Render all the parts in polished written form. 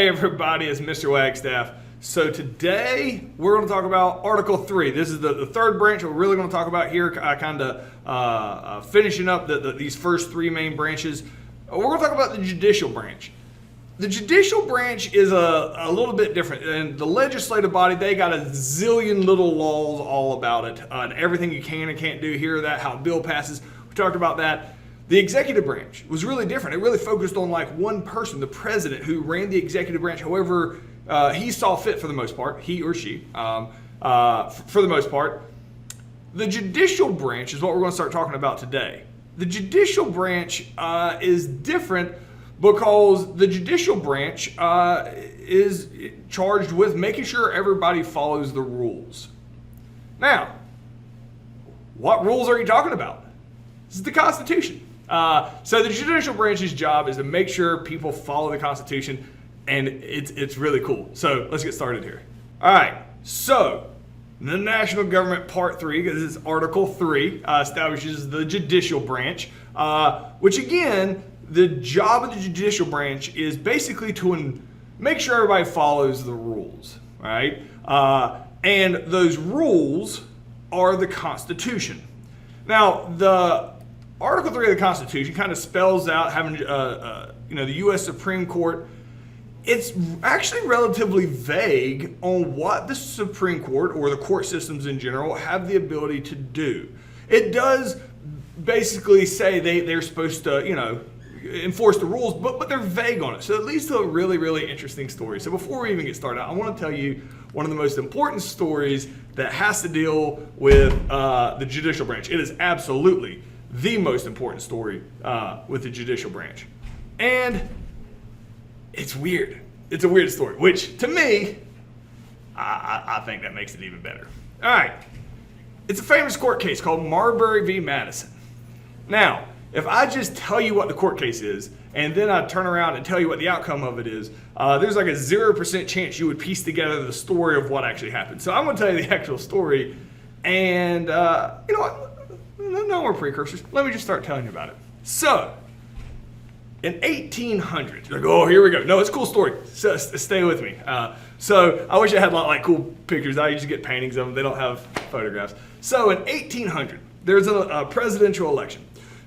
Hey everybody, it's Mr. Wagstaff. So today we're going to talk about Article 3. This is the third branch we're really going to talk about here, kind of finishing up these first three main branches. We're going to talk about the Judicial Branch. The Judicial Branch is a little bit different. And the legislative body, they got a zillion little laws all about it, and everything you can and can't do here, that, how a bill passes. We talked about that. The executive branch was really different. It really focused on like one person, the president, who ran the executive branch. However, he saw fit for the most part, he or she, for the most part. The judicial branch is what we're going to start talking about today. The judicial branch is different because the judicial branch is charged with making sure everybody follows the rules. Now, what rules are you talking about? This is the Constitution. So the judicial branch's job is to make sure people follow the Constitution, and it's really cool. So let's get started here. All right, so the national government part 3, because this is Article 3, establishes the judicial branch, which again, the job of the judicial branch is basically to make sure everybody follows the rules, right? And those rules are the Constitution. Now, the Article 3 of the Constitution kind of spells out having, the U.S. Supreme Court. It's actually relatively vague on what the Supreme Court or the court systems in general have the ability to do. It does basically say they're supposed to, enforce the rules, but they're vague on it. So it leads to a really, really interesting story. So before we even get started, I want to tell you one of the most important stories that has to deal with the judicial branch. It is absolutely the most important story with the judicial branch. And it's weird. It's a weird story, which to me, I think that makes it even better. All right. It's a famous court case called Marbury v. Madison. Now, if I just tell you what the court case is, and then I turn around and tell you what the outcome of it is, there's like a 0% chance you would piece together the story of what actually happened. So I'm going to tell you the actual story, and you know what? No more precursors. Let me just start telling you about it. So, in 1800, you're like, oh, here we go. No, it's a cool story. So, stay with me. So, I wish I had like cool pictures. I usually get paintings of them. They don't have photographs. So, in 1800, there's a presidential election.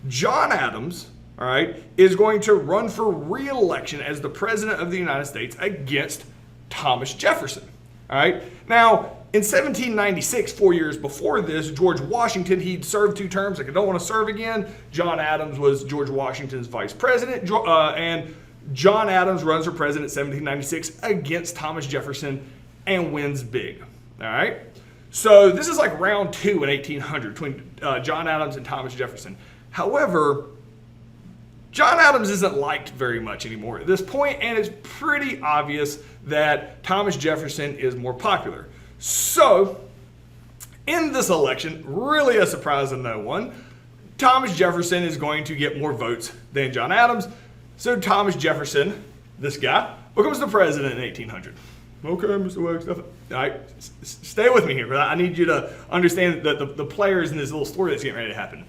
John Adams, all right, is going to run for re-election as the president of the United States against Thomas Jefferson. All right. Now, in 1796, 4 years before this, George Washington, he'd served 2 terms. Like, I don't want to serve again. John Adams was George Washington's vice president, and John Adams runs for president in 1796 against Thomas Jefferson and wins big. All right. So this is like round 2 in 1800 between John Adams and Thomas Jefferson. However, John Adams isn't liked very much anymore at this point, and it's pretty obvious that Thomas Jefferson is more popular. So, in this election, really a surprise to no one, Thomas Jefferson is going to get more votes than John Adams. So Thomas Jefferson, this guy, becomes the president in 1800. Okay, Mr. Wagstaff. All right, stay with me here, but I need you to understand the players in this little story that's getting ready to happen.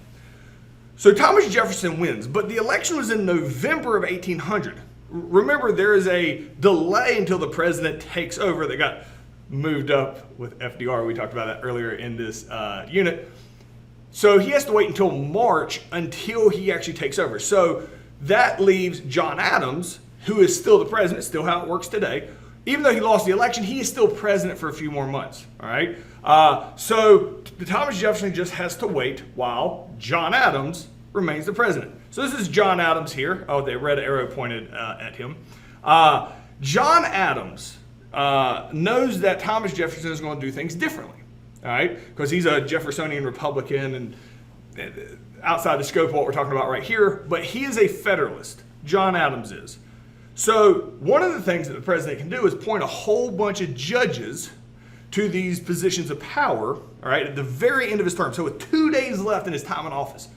So Thomas Jefferson wins, but the election was in November of 1800. Remember, there is a delay until the president takes over. That got moved up with FDR. We talked about that earlier in this unit. So he has to wait until March until he actually takes over. So that leaves John Adams, who is still the president, still how it works today. Even though he lost the election, he is still president for a few more months. All right. So Thomas Jefferson just has to wait while John Adams remains the president. So this is John Adams here. Oh, the red arrow pointed at him. John Adams knows that Thomas Jefferson is going to do things differently, all right? Because he's a Jeffersonian Republican and outside the scope of what we're talking about right here, but he is a Federalist. John Adams is. So one of the things that the president can do is appoint a whole bunch of judges to these positions of power, all right, at the very end of his term. So with 2 days left in his time in office,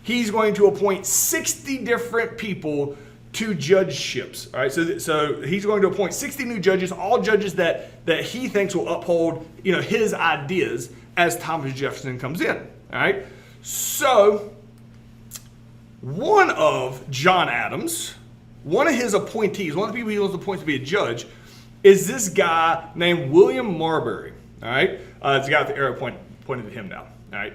he's going to appoint 60 different people to judgeships. All right, so he's going to appoint 60 new judges, all judges that he thinks will uphold, his ideas as Thomas Jefferson comes in. All right, so one of John Adams' one of his appointees, one of the people he was appointed to be a judge, is this guy named William Marbury. All right, it's the guy with the arrow pointed at him now. All right,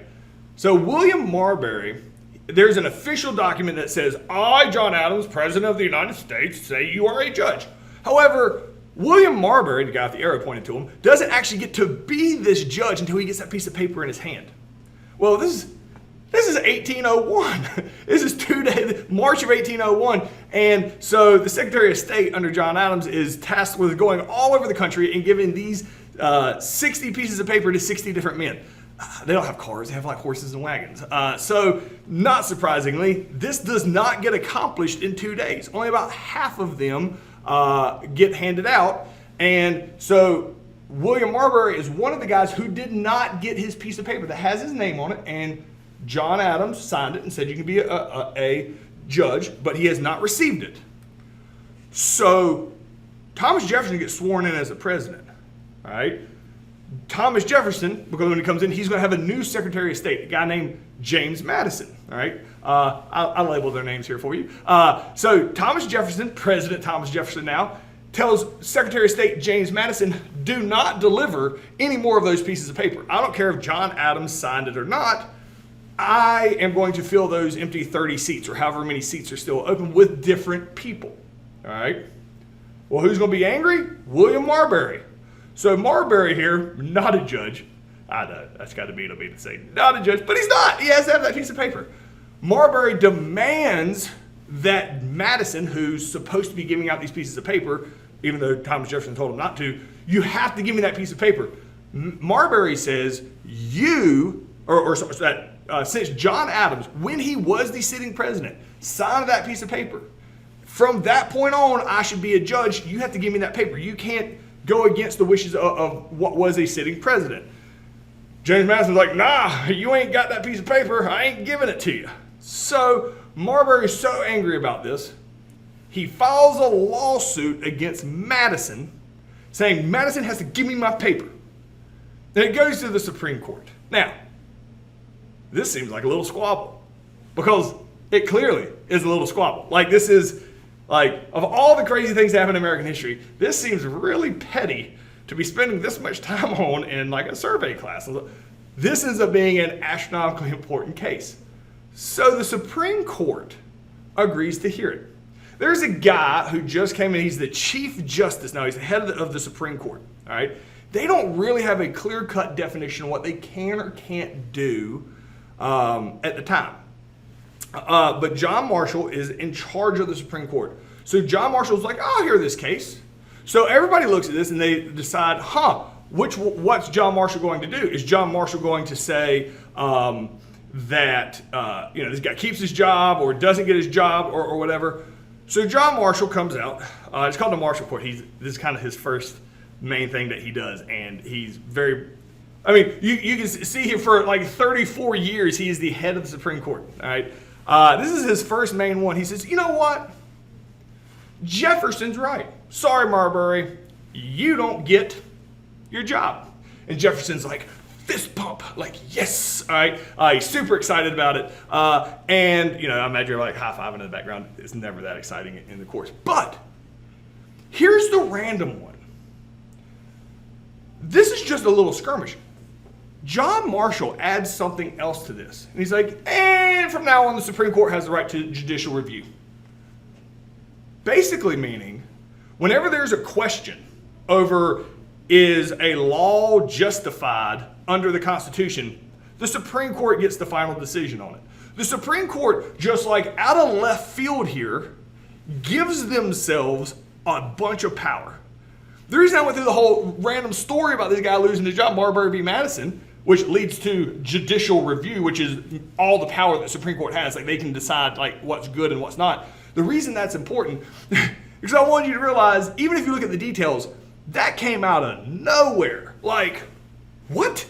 so William Marbury, there's an official document that says, "I, John Adams, President of the United States, say you are a judge." However, William Marbury, the guy with the arrow pointed to him, doesn't actually get to be this judge until he gets that piece of paper in his hand. Well, this is 1801. This is March of 1801. And so the Secretary of State under John Adams is tasked with going all over the country and giving these 60 pieces of paper to 60 different men. They don't have cars, they have like horses and wagons. So not surprisingly, this does not get accomplished in 2 days. Only about half of them get handed out. And so William Marbury is one of the guys who did not get his piece of paper that has his name on it, and John Adams signed it and said you can be a judge, but he has not received it. So Thomas Jefferson gets sworn in as a president, all right? Thomas Jefferson, because when he comes in, he's going to have a new Secretary of State, a guy named James Madison, all right? I'll label their names here for you. So Thomas Jefferson, President Thomas Jefferson now, tells Secretary of State James Madison, do not deliver any more of those pieces of paper. I don't care if John Adams signed it or not. I am going to fill those empty 30 seats or however many seats are still open with different people. All right. Well, who's going to be angry? William Marbury. So Marbury here, not a judge. I know, that's got to be to say not a judge, but he's not. He has to have that piece of paper. Marbury demands that Madison, who's supposed to be giving out these pieces of paper, even though Thomas Jefferson told him not to, you have to give me that piece of paper. Marbury says since John Adams, when he was the sitting president, signed that piece of paper, from that point on, I should be a judge. You have to give me that paper. You can't go against the wishes of what was a sitting president. James Madison's like, nah, you ain't got that piece of paper. I ain't giving it to you. So Marbury is so angry about this, he files a lawsuit against Madison, saying Madison has to give me my paper. And it goes to the Supreme Court. Now, this seems like a little squabble, because it clearly is a little squabble. Like, this is, like, of all the crazy things that happen in American history, this seems really petty to be spending this much time on in, like, a survey class. This ends up being an astronomically important case. So the Supreme Court agrees to hear it. There's a guy who just came in. He's the Chief Justice now. He's the head of the Supreme Court. All right. They don't really have a clear-cut definition of what they can or can't do at the time. But John Marshall is in charge of the Supreme Court. So John Marshall's like, I'll hear this case. So everybody looks at this and they decide, what's John Marshall going to do? Is John Marshall going to say that this guy keeps his job or doesn't get his job or whatever? So John Marshall comes out. It's called the Marshall Court. This is kind of his first main thing that he does, and he's very. I mean, you can see him for like 34 years. He is the head of the Supreme Court. All right. This is his first main one. He says, you know what? Jefferson's right. Sorry, Marbury, you don't get your job. And Jefferson's like, fist pump, like, yes. All right. He's super excited about it. And I imagine like high-fiving in the background. It's never that exciting in the course. But here's the random one. This is just a little skirmish. John Marshall adds something else to this. And he's like, and from now on, the Supreme Court has the right to judicial review. Basically meaning, whenever there's a question over is a law justified under the Constitution, the Supreme Court gets the final decision on it. The Supreme Court, just like out of left field here, gives themselves a bunch of power. The reason I went through the whole random story about this guy losing his job, Marbury v. Madison, which leads to judicial review, which is all the power that the Supreme Court has. Like, they can decide like what's good and what's not. The reason that's important because I want you to realize, even if you look at the details, that came out of nowhere. Like, what?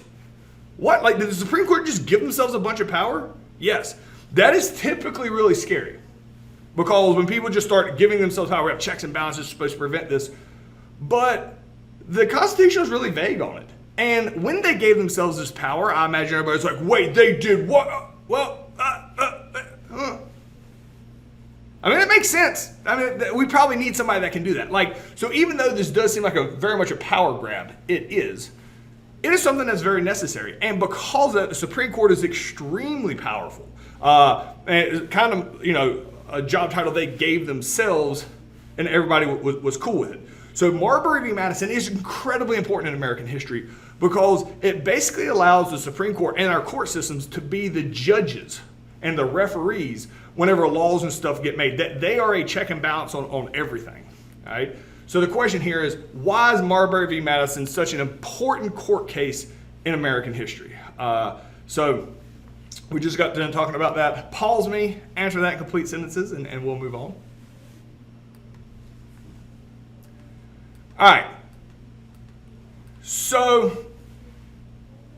What? Like, did the Supreme Court just give themselves a bunch of power? Yes. That is typically really scary, because when people just start giving themselves power, we have checks and balances supposed to prevent this. But the Constitution is really vague on it. And when they gave themselves this power, I imagine everybody's like, wait, they did what? Well, I mean, it makes sense. I mean, we probably need somebody that can do that. Like, so even though this does seem like very much a power grab, it is something that's very necessary. And because of that, the Supreme Court is extremely powerful. And it's kind of, a job title they gave themselves, and everybody was cool with it. So Marbury v. Madison is incredibly important in American history because it basically allows the Supreme Court and our court systems to be the judges and the referees whenever laws and stuff get made. That they are a check and balance on everything. All right. So the question here is, why is Marbury v. Madison such an important court case in American history? So we just got done talking about that. Pause me, answer that in complete sentences, and we'll move on. All right. So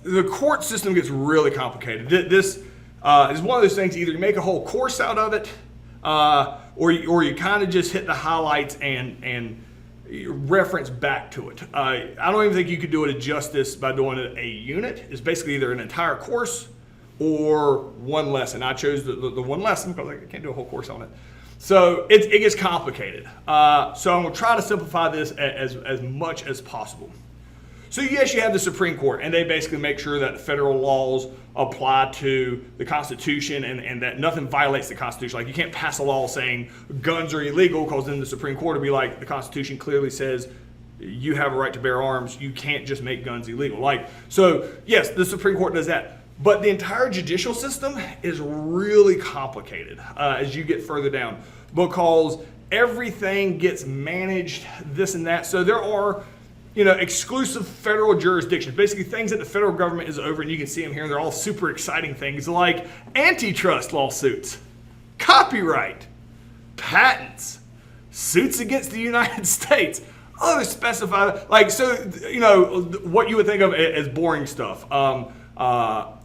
the court system gets really complicated. This is one of those things, either you make a whole course out of it, or you kind of just hit the highlights and reference back to it. I don't even think you could do it justice by doing it a unit. It's basically either an entire course or one lesson. I chose the one lesson because I can't do a whole course on it. So it gets complicated. So I'm going to try to simplify this as much as possible. So yes, you have the Supreme Court, and they basically make sure that federal laws apply to the Constitution and that nothing violates the Constitution. Like, you can't pass a law saying guns are illegal, because then the Supreme Court will be like, the Constitution clearly says you have a right to bear arms. You can't just make guns illegal. Like, so yes, the Supreme Court does that. But the entire judicial system is really complicated as you get further down, because everything gets managed, this and that. So there are, exclusive federal jurisdictions, basically things that the federal government is over, and you can see them here. They're all super exciting things like antitrust lawsuits, copyright, patents, suits against the United States, other specified, what you would think of as boring stuff.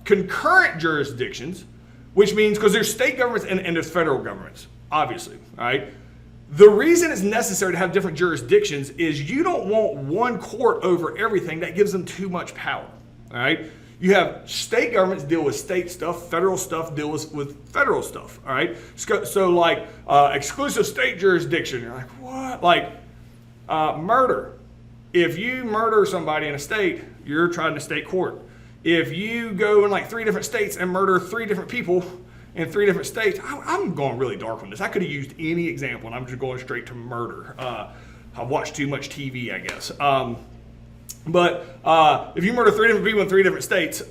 Concurrent jurisdictions, which means, because there's state governments and there's federal governments, obviously, all right? The reason it's necessary to have different jurisdictions is you don't want one court over everything. That gives them too much power, all right? You have state governments deal with state stuff, federal stuff deals with federal stuff, all right? So exclusive state jurisdiction, you're like, what? Like murder. If you murder somebody in a state, you're tried in a state court. If you go in 3 different states and murder 3 different people in 3 different states, I'm going really dark on this. I could have used any example, and I'm just going straight to murder. I've watched too much TV, I guess. But if you murder 3 different people in 3 different states,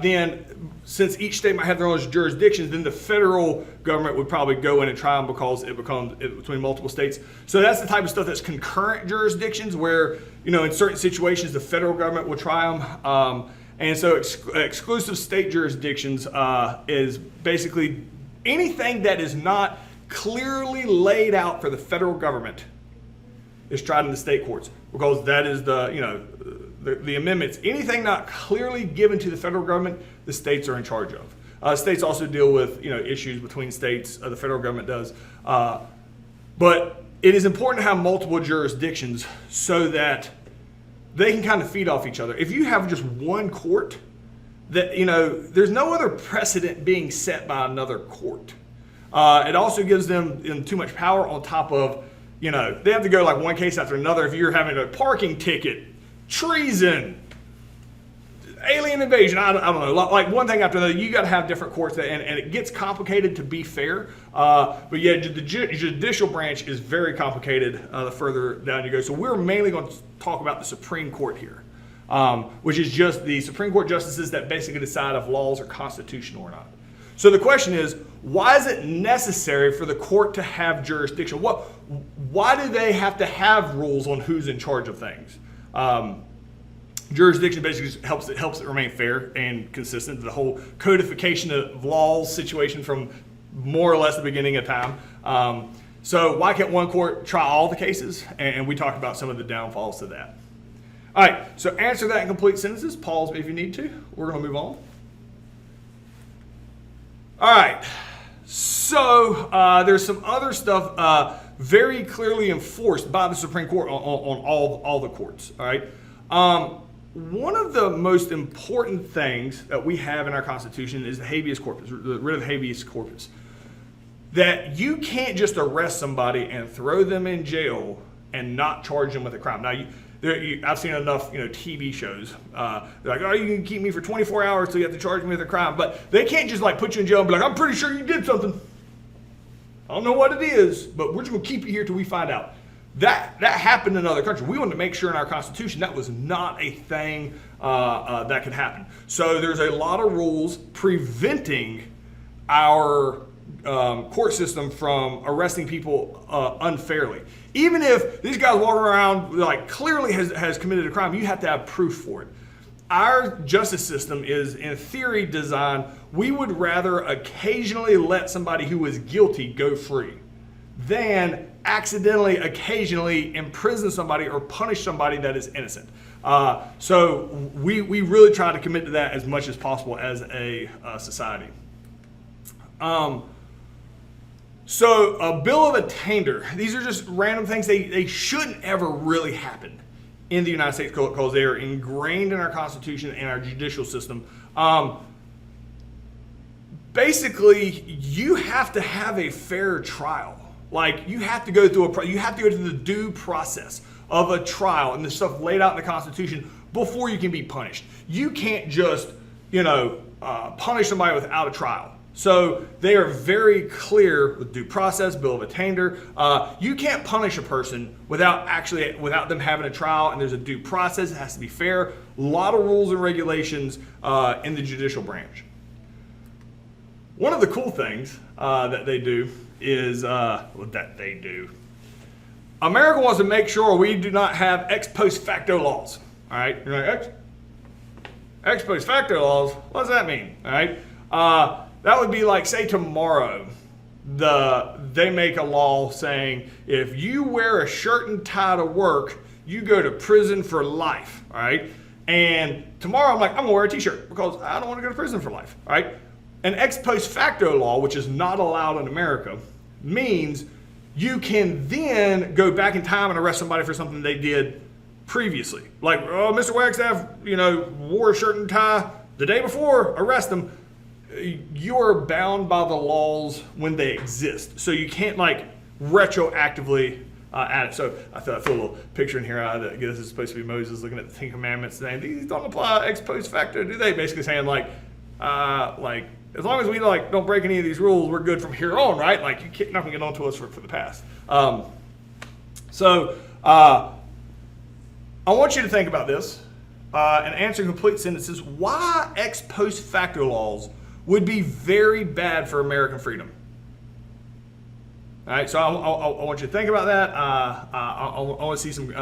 then since each state might have their own jurisdictions, then the federal government would probably go in and try them, because it becomes between multiple states. So that's the type of stuff that's concurrent jurisdictions, where in certain situations the federal government will try them. And so exclusive state jurisdictions is basically anything that is not clearly laid out for the federal government is tried in the state courts, because that is the amendments. Anything not clearly given to the federal government, the states are in charge of. States also deal with issues between states. The federal government does, but it is important to have multiple jurisdictions so that they can kind of feed off each other. If you have just one court, that there's no other precedent being set by another court. It also gives them too much power, on top of they have to go one case after another. If you're having a parking ticket, treason, alien invasion, I don't know, one thing after another, you got to have different courts, and it gets complicated, to be fair. But yeah, the judicial branch is very complicated the further down you go. So we're mainly going to talk about the Supreme Court here, which is just the Supreme Court justices that basically decide if laws are constitutional or not. So the question is, why is it necessary for the court to have jurisdiction? Why do they have to have rules on who's in charge of things? Jurisdiction basically helps it remain fair and consistent. The whole codification of laws situation from more or less the beginning of time. So why can't one court try all the cases? And we talked about some of the downfalls to that. All right, so answer that in complete sentences. Pause me if you need to. We're going to move on. All right, so there's some other stuff very clearly enforced by the Supreme Court on all the courts. All right. One of the most important things that we have in our Constitution is the habeas corpus, the writ of habeas corpus. that you can't just arrest somebody and throw them in jail and not charge them with a crime. Now, I've seen enough, TV shows. They're like, oh, you can keep me for 24 hours till you have to charge me with a crime. But they can't just like put you in jail and be like, I'm pretty sure you did something. I don't know what it is, but we're just going to keep you here till we find out. That happened in other countries. We wanted to make sure in our Constitution that was not a thing that could happen. So there's a lot of rules preventing our court system from arresting people unfairly. Even if these guys walking around like clearly has committed a crime, you have to have proof for it. Our justice system is, in theory, designed, we would rather occasionally let somebody who is guilty go free than accidentally, occasionally imprison somebody or punish somebody that is innocent. So we really try to commit to that as much as possible as a society. So a bill of attainder, these are just random things. They shouldn't ever really happen in the United States because they are ingrained in our Constitution and our judicial system. Basically, you have to have a fair trial. Like you have to go through the due process of a trial and the stuff laid out in the Constitution before you can be punished. You can't just, punish somebody without a trial. So they are very clear with due process, bill of attainder. You can't punish a person without them having a trial, and there's a due process. It has to be fair. A lot of rules and regulations in the judicial branch. One of the cool things that they do is America wants to make sure we do not have ex post facto laws. All right, you're like ex post facto laws. What does that mean? All right. That would be like, say tomorrow, they make a law saying if you wear a shirt and tie to work, you go to prison for life, all right? And tomorrow I'm like, I'm gonna wear a t-shirt because I don't want to go to prison for life, all right? An ex post facto law, which is not allowed in America, means you can then go back in time and arrest somebody for something they did previously. Like, oh, Mr. Wagstaff, wore a shirt and tie the day before, arrest them. You are bound by the laws when they exist. So you can't like retroactively add it. So I feel a little picture in here. I guess it's supposed to be Moses looking at the Ten Commandments saying, these don't apply ex post facto, do they? Basically saying like as long as we don't break any of these rules, we're good from here on, right? Like you're not gonna get onto us for the past. So I want you to think about this and answer complete sentences. Why ex post facto laws would be very bad for American freedom? All right, so I want you to think about that. I want to see some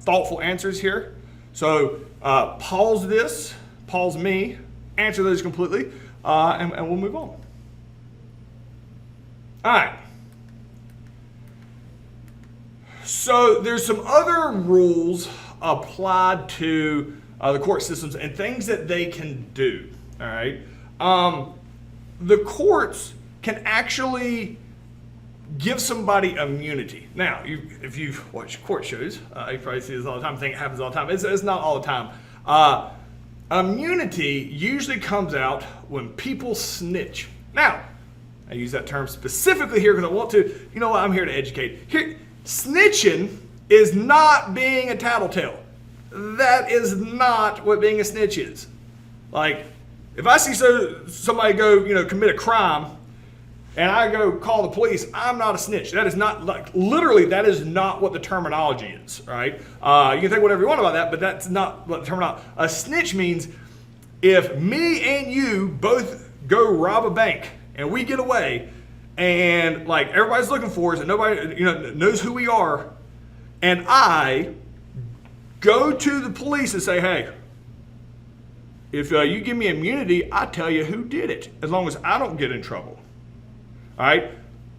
thoughtful answers here. So pause this, pause me, answer those completely, and we'll move on. All right. So there's some other rules applied to the court systems and things that they can do. All right. The courts can actually give somebody immunity. Now, if you've watched court shows, you probably see this all the time. I think it happens all the time. It's not all the time. Immunity usually comes out when people snitch. Now, I use that term specifically here because I want to, I'm here to educate. Here, snitching is not being a tattletale. That is not what being a snitch is. Like, if I see somebody go, commit a crime, and I go call the police, I'm not a snitch. That is not, literally, that is not what the terminology is, right? You can think whatever you want about that, but that's not what the terminology. A snitch means if me and you both go rob a bank and we get away, and everybody's looking for us and nobody, knows who we are, and I go to the police and say, hey, if you give me immunity, I tell you who did it, as long as I don't get in trouble. All right?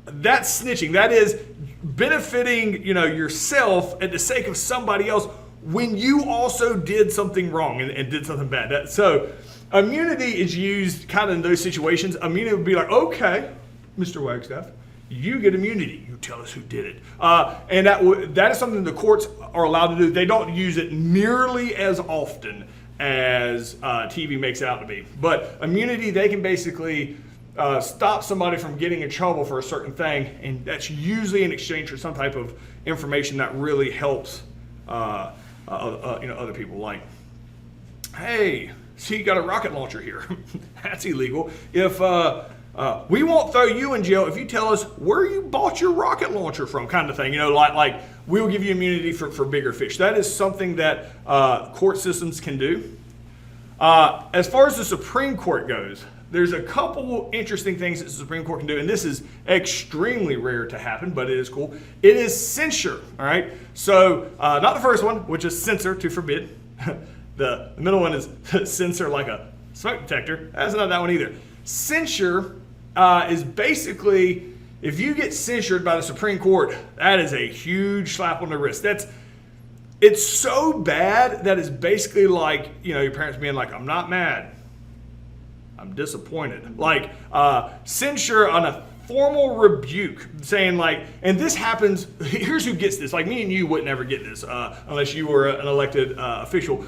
That's snitching. That is benefiting, yourself at the sake of somebody else when you also did something wrong and did something bad. So immunity is used kind of in those situations. Immunity would be like, okay, Mr. Wagstaff, you get immunity. You tell us who did it. And that is something the courts are allowed to do. They don't use it nearly as often as TV makes it out to be. But immunity, they can basically stop somebody from getting in trouble for a certain thing, and that's usually in exchange for some type of information that really helps other people. Like, hey, see, you got a rocket launcher here. That's illegal. If we won't throw you in jail if you tell us where you bought your rocket launcher from, kind of thing. Like we'll give you immunity for bigger fish. That is something that court systems can do. As far as the Supreme Court goes, there's a couple interesting things that the Supreme Court can do, and this is extremely rare to happen, but it is cool. It is censure, all right? So not the first one, which is censor, to forbid. The middle one is censor, like a smoke detector. That's not that one either. Censure is basically, if you get censured by the Supreme Court, that is a huge slap on the wrist. It's so bad that it's basically like, your parents being like, I'm not mad, I'm disappointed. Like censure on a formal rebuke, saying like, and this happens, here's who gets this. Like me and you wouldn't ever get this unless you were an elected official.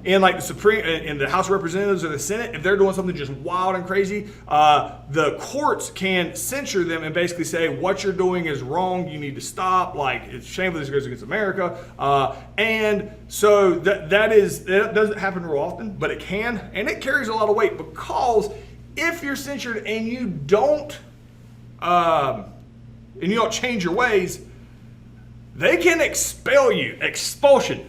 In like the Supreme, in the House of Representatives or the Senate, if they're doing something just wild and crazy, the courts can censure them and basically say, what you're doing is wrong, you need to stop, like it's shameful, this goes against America. And so that doesn't happen real often, but it can, and it carries a lot of weight, because if you're censured and you don't change your ways, they can expel you. Expulsion.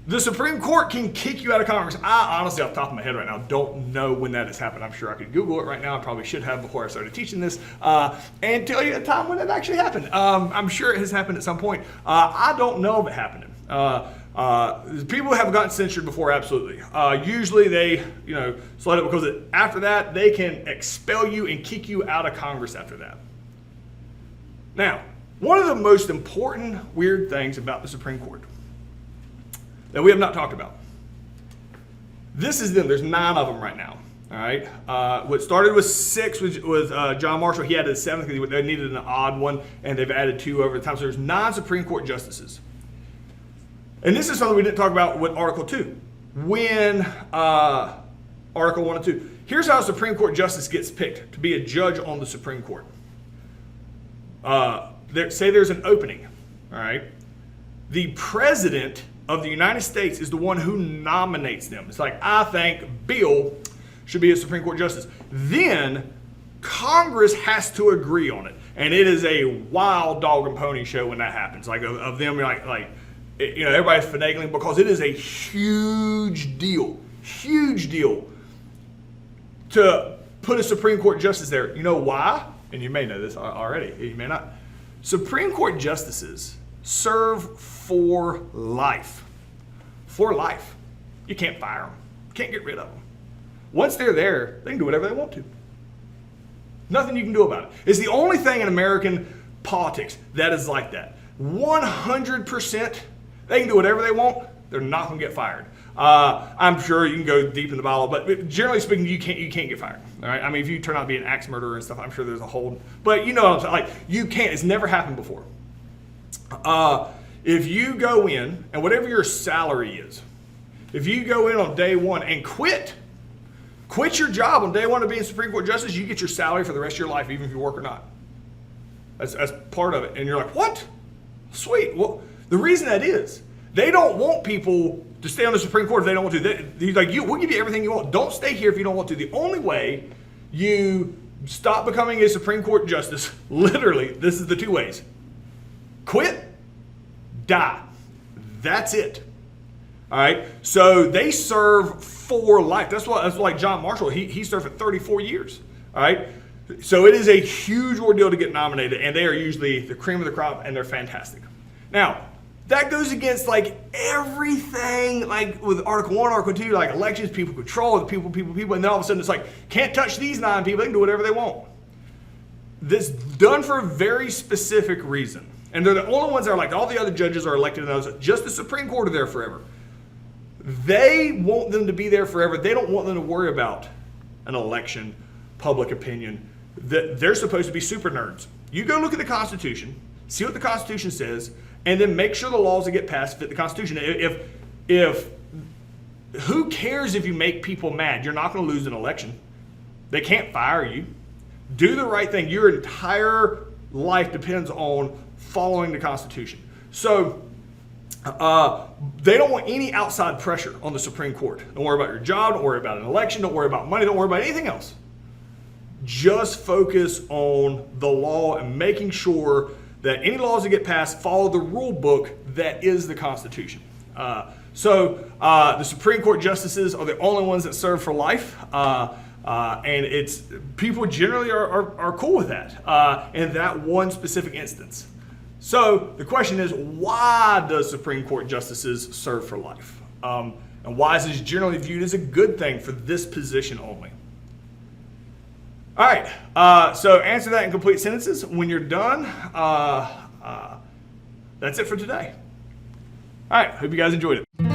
The Supreme Court can kick you out of Congress. I honestly, off the top of my head right now, don't know when that has happened. I'm sure I could Google it right now. I probably should have before I started teaching this, and tell you a time when it actually happened. I'm sure it has happened at some point. I don't know of it happening. People who have gotten censured before, absolutely. Usually they, slow it, because after that, they can expel you and kick you out of Congress after that. Now, one of the most important weird things about the Supreme Court that we have not talked about, this is them. There's 9 of them right now. All right. What started with 6 was John Marshall. He added a 7th because they needed an odd one, and they've added 2 over the time. So there's 9 Supreme Court justices. And this is something we didn't talk about with Article 2. When Article 1 and 2. Here's how a Supreme Court justice gets picked to be a judge on the Supreme Court. Say there's an opening, all right? The President of the United States is the one who nominates them. It's like, I think Bill should be a Supreme Court justice. Then Congress has to agree on it. And it is a wild dog and pony show when that happens. Like of them, everybody's finagling, because it is a huge deal to put a Supreme Court justice there. You know why? And you may know this already, you may not. Supreme Court justices serve for life. For life. You can't fire them. You can't get rid of them. Once they're there, they can do whatever they want to. Nothing you can do about it. It's the only thing in American politics that is like that. 100%, they can do whatever they want. They're not going to get fired. I'm sure you can go deep in the Bible, but generally speaking, you can't get fired. All right. I mean, if you turn out to be an axe murderer and stuff, I'm sure there's a hold. But you know what I'm saying? Like, you can't. It's never happened before. If you go in and whatever your salary is, if you go in on day 1 and quit your job on day 1 of being Supreme Court justice, you get your salary for the rest of your life, even if you work or not. That's part of it. And you're like, what? Sweet. Well, the reason that is, they don't want people to stay on the Supreme Court if they don't want to. He's like, we'll give you everything you want. Don't stay here if you don't want to. The only way you stop becoming a Supreme Court justice, literally, this is the 2 ways. Quit, die. That's it. All right. So they serve for life. That's like John Marshall. He served for 34 years. All right. So it is a huge ordeal to get nominated, and they are usually the cream of the crop, and they're fantastic. Now, that goes against like everything, like with Article 1, Article 2, like elections, people control, the people, and then all of a sudden it's like, can't touch these 9 people, they can do whatever they want. This done for a very specific reason. And they're the only ones that are like, all the other judges are elected, and just the Supreme Court are there forever. They want them to be there forever. They don't want them to worry about an election, public opinion. They're supposed to be super nerds. You go look at the Constitution, see what the Constitution says, and then make sure the laws that get passed fit the Constitution. If who cares if you make people mad? You're not going to lose an election. They can't fire you. Do the right thing. Your entire life depends on following the Constitution. So they don't want any outside pressure on the Supreme Court. Don't worry about your job. Don't worry about an election. Don't worry about money. Don't worry about anything else. Just focus on the law and making sure that any laws that get passed follow the rule book that is the Constitution. So the Supreme Court justices are the only ones that serve for life. And it's people generally are cool with that in that one specific instance. So the question is, why does Supreme Court justices serve for life? And why is this generally viewed as a good thing for this position only? All right, so answer that in complete sentences. When you're done, that's it for today. All right, hope you guys enjoyed it.